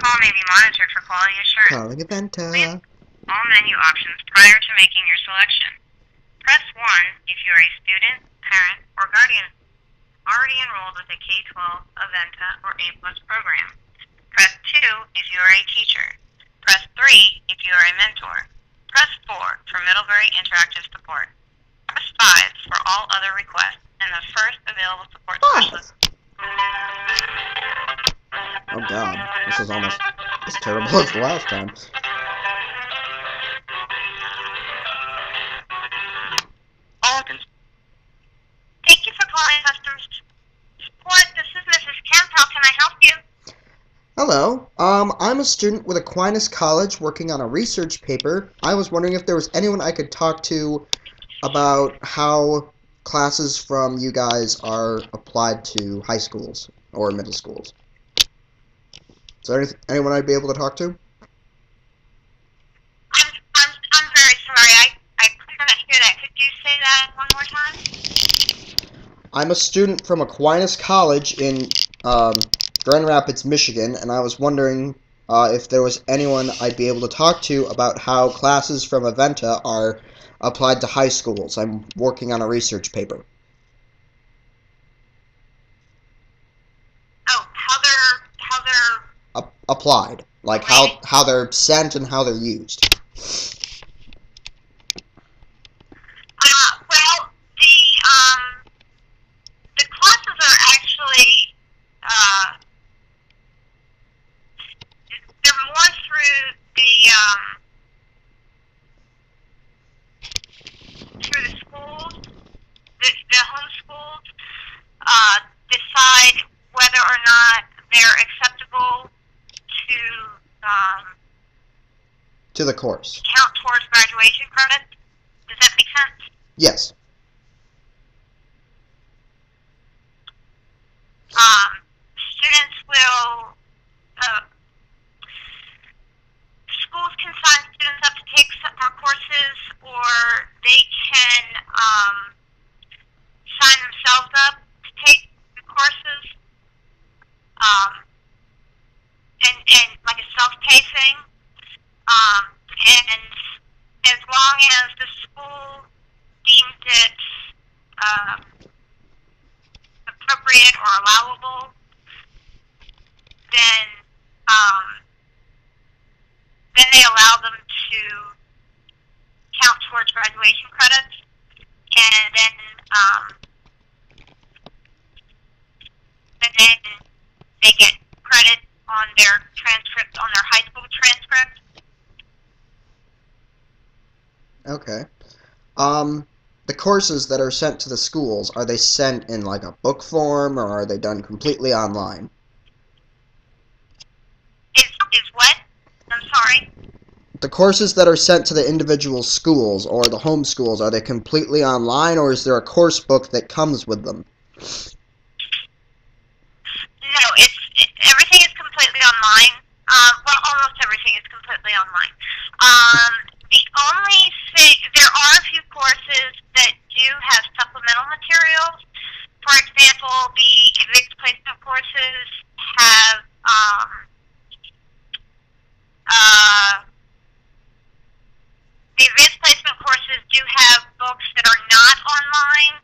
call may be monitored for quality assurance. Calling Aventa. Please all menu options prior to making your selection. Press 1 if you are a student, parent, or guardian already enrolled with a K-12 Aventa or A+ program. Press 2 if you are a teacher. Press 3 if you are a mentor. Press 4 for Middlebury Interactive Support. Press 5 for all other requests and the first available support specialist. Oh god, this is almost as terrible as the last time. Thank you for calling Customs Support. This is Mrs. Kemp. How can I help you? Hello, I'm a student with Aquinas College working on a research paper. I was wondering if there was anyone I could talk to about how classes from you guys are applied to high schools or middle schools. Is there anyone I'd be able to talk to? I'm very sorry. I couldn't hear that. Could you say that one more time? I'm a student from Aquinas College in Grand Rapids, Michigan, and I was wondering if there was anyone I'd be able to talk to about how classes from Aventa are applied to high schools. I'm working on a research paper. Oh, how they're Applied, like how they're sent and how they're used. Well, the classes are actually they're more through the schools, the home schools decide whether or not they're acceptable to the course. Count towards graduation credit. Does that make sense? Yes. Students will schools can sign students up to take more courses, or they can sign themselves up to take the courses, and like a self-pay thing. And as long as the school deems it appropriate or allowable, then they allow them to count towards graduation credits, and then they get credit on their transcript, on their high school transcript. Okay. The courses that are sent to the schools, are they sent in like a book form, or are they done completely online? Is what? I'm sorry? The courses that are sent to the individual schools or the home schools, are they completely online, or is there a course book that comes with them? No, everything is completely online. Well, almost everything is completely online. The only thing, there are a few courses that do have supplemental materials. For example, the advanced placement courses have the advanced placement courses do have books that are not online.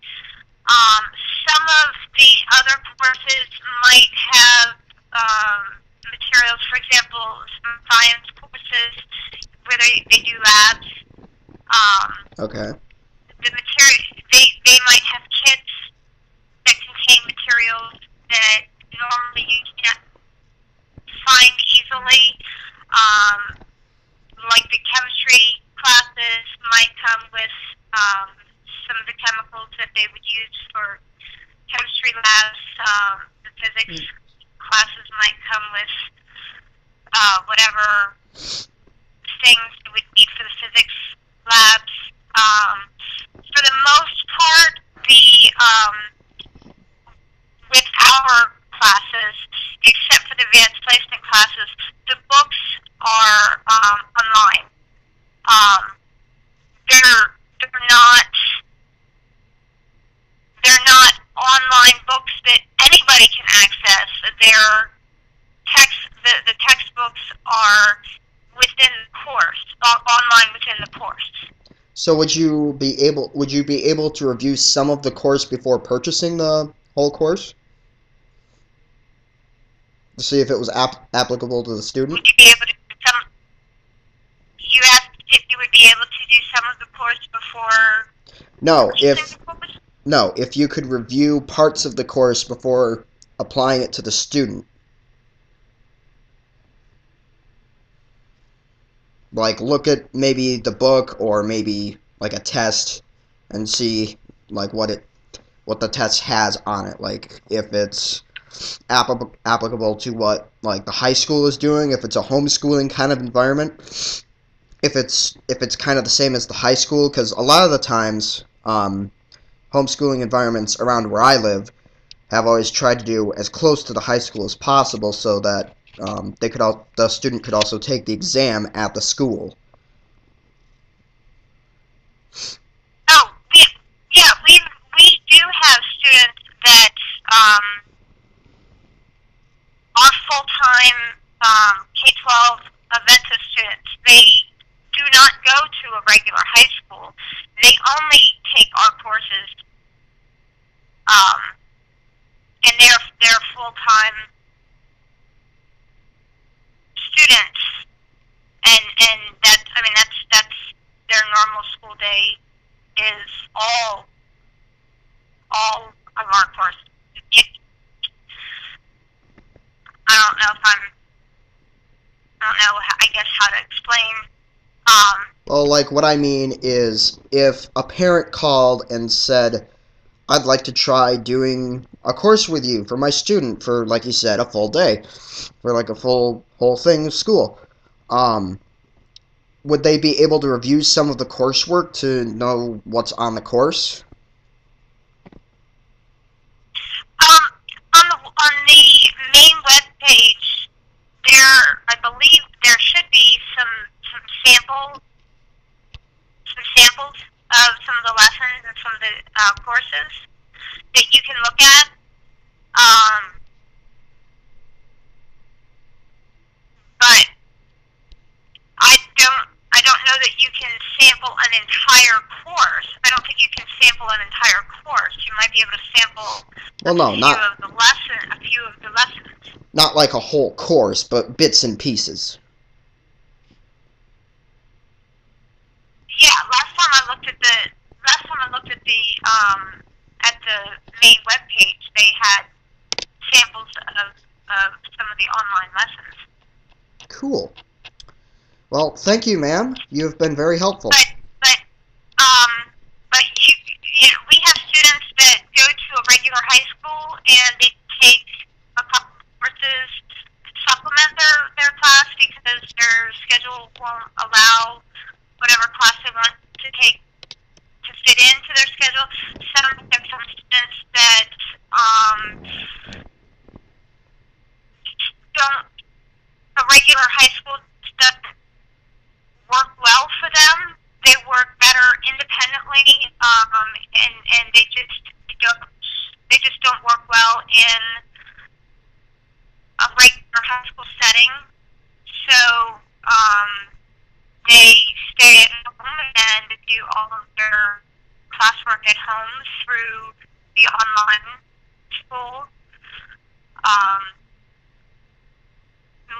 Some of the other courses might have materials, for example, some science courses where they do labs. Okay. The material, they might have kits that contain materials that normally you can't find easily. Like the chemistry classes might come with some of the chemicals that they would use for chemistry labs. The physics classes might come with whatever things you would need for the physics labs. For the most part, with our classes, except for the advanced placement classes, the books are online. They're not online books that anybody can access. They're the textbooks are within the course, online within the course. So would you be able to review some of the course before purchasing the whole course to see if it was applicable to the student? Would you be able to do some? You asked if you would be able to do some of the course before No, purchasing the course? if you could review parts of the course before applying it to the student. Like look at maybe the book or maybe like a test and see like what the test has on it, like if it's applicable to what like the high school is doing, if it's a homeschooling kind of environment, if it's kind of the same as the high school, because a lot of the times homeschooling environments around where I live have always tried to do as close to the high school as possible so that the student could also take the exam at the school. Oh, yeah, we do have students that are full-time K-12 Aventa students. They do not go to a regular high school. They only take our courses, and they're full-time students, and that's their normal school day is all of our courses. I don't know, I guess, how to explain. Well, like what I mean is if a parent called and said, I'd like to try doing a course with you for my student for, like you said, a full day, for like a whole thing of school, would they be able to review some of the coursework to know what's on the course? On the main web page, I believe there should be some samples of some of the lessons and some of the courses that you can look at. But I don't know that you can sample an entire course. I don't think you can sample an entire course. You might be able to sample a few of the lessons. Not like a whole course, but bits and pieces. Yeah, last time I looked at the main web page, they had samples of some of the online lessons. Cool. Well, thank you, ma'am. You have been very helpful. But we have students that go to a regular high school and they take a couple courses to supplement their class because their schedule won't allow whatever class they want to take to fit into their schedule. Some students that don't, a regular high school stuff work well for them. They work better independently, and they just don't work well in a regular high school setting. So they stay at home and do all of their classwork at home through the online school.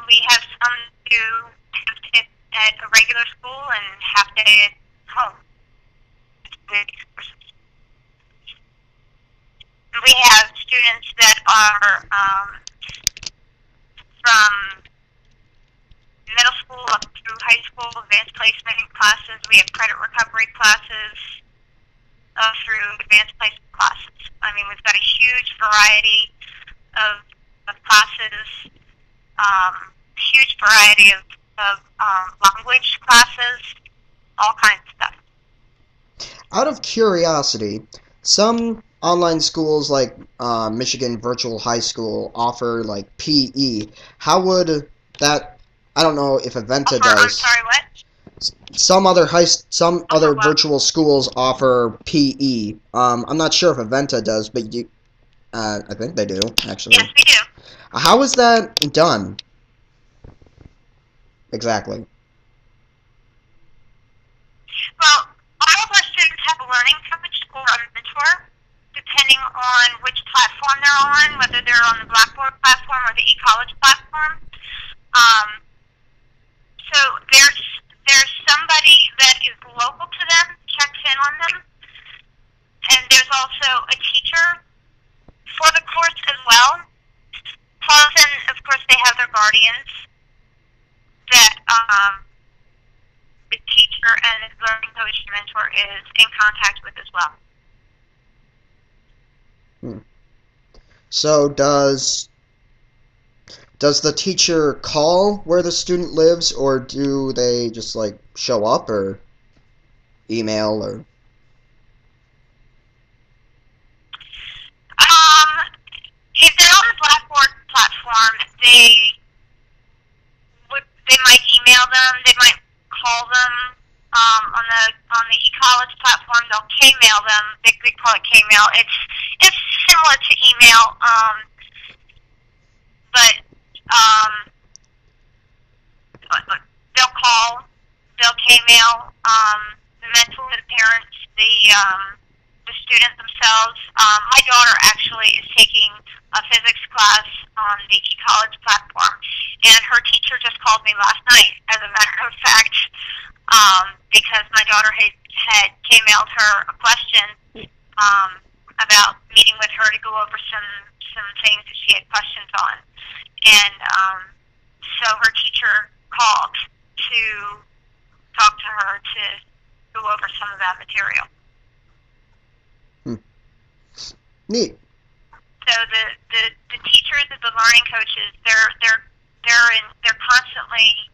We have some who have it at a regular school and half day at home. We have students that are from middle school up through high school, advanced placement classes. We have credit recovery classes through advanced placement classes. I mean, we've got a huge variety of classes, huge variety of language classes, all kinds of stuff. Out of curiosity, some online schools like Michigan Virtual High School offer like PE. How would that? I don't know if Aventa does. I'm sorry, what? Some other virtual schools offer PE. I'm not sure if Aventa does, but I think they do actually. Yes, we do. How is that done? exactly? Well, all of our students have a learning coach or a mentor, depending on which platform they're on, whether they're on the Blackboard platform or the eCollege platform. Um, so there's somebody that is local to them, checks in on them, and there's also a teacher for the course as well. Plus, and of course, they have their guardians that the teacher and the learning coach and mentor is in contact with as well. So does the teacher call where the student lives, or do they just like show up or email or? If they're on the Blackboard platform, they might email them, they might call them. On the eCollege platform, they'll K-mail them. They call it K-mail. It's similar to email, but they'll call, they'll K-mail the mentor, the parents, the student themselves. My daughter actually is taking a physics class on the eCollege platform, and her teacher just called me last night, as a matter of fact, because my daughter had K-mailed her a question about meeting with her to go over some things that she had questions on. And so her teacher called to talk to her to go over some of that material. Neat. So the teachers and the learning coaches, they're constantly,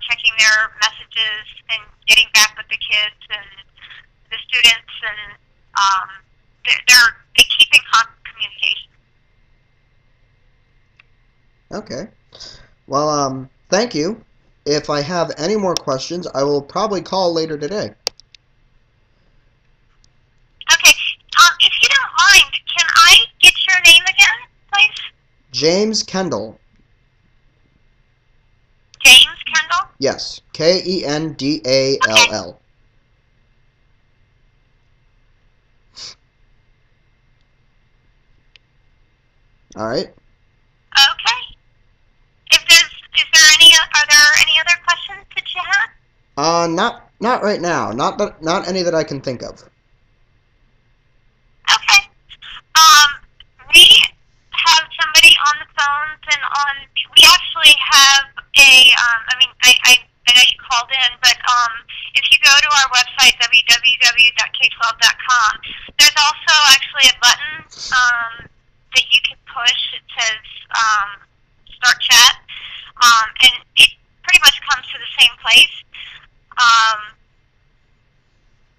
checking their messages and getting back with the kids and the students, and they keep in constant communication. Okay. Well, thank you. If I have any more questions, I will probably call later today. Okay. If you don't mind, can I get your name again, please? James Kendall. James Kendall? Yes. Kendall. Okay. All right. Okay. Are there any other questions that you have? Not right now. Not any that I can think of. Okay. We have somebody on the phones we actually have I know you called in, but if you go to our website, www.k12.com, there's also actually a button that you can push. It says start chat, and it pretty much comes to the same place.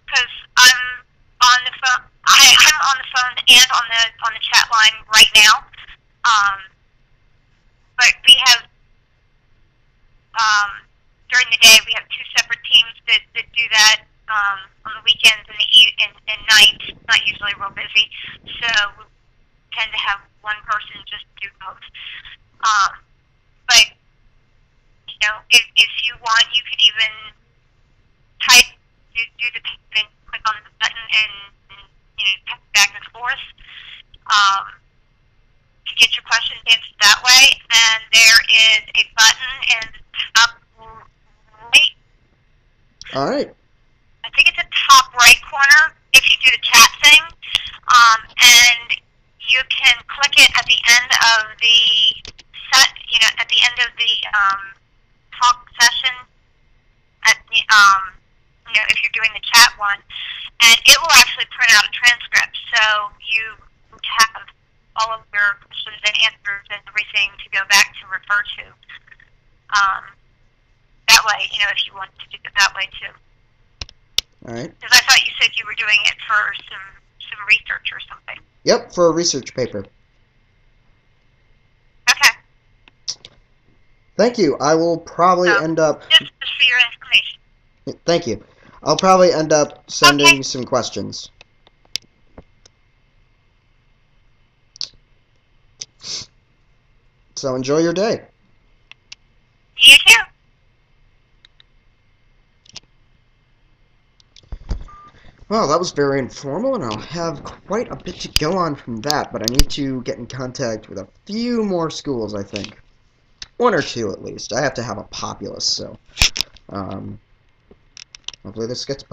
Because I'm on the phone. I'm on the phone and on the chat line right now. But we have during the day we have two separate teams that do that. On the weekends and nights, not usually real busy, so we tend to have one person just do both. But if you want, you could even do the type and click on the button and type back and forth to get your questions answered that way. And there is a button in the top right. All right. I think it's the top right corner if you do the chat thing, and you can click it at the end of the set. At the end of the talk session. If you're doing the chat one, and it will actually print out a transcript, so you have all of your questions and answers and everything to go back to refer to. That way, if you want to do it that way too. All right. Because I thought you said you were doing it for some research or something. Yep, for a research paper. Okay. Thank you. I will probably end up... Just for your information. Thank you. I'll probably end up sending some questions. So enjoy your day. You too. Well, that was very informal, and I'll have quite a bit to go on from that, but I need to get in contact with a few more schools, I think. One or two, at least. I have to have a populace, so... hopefully this gets posted.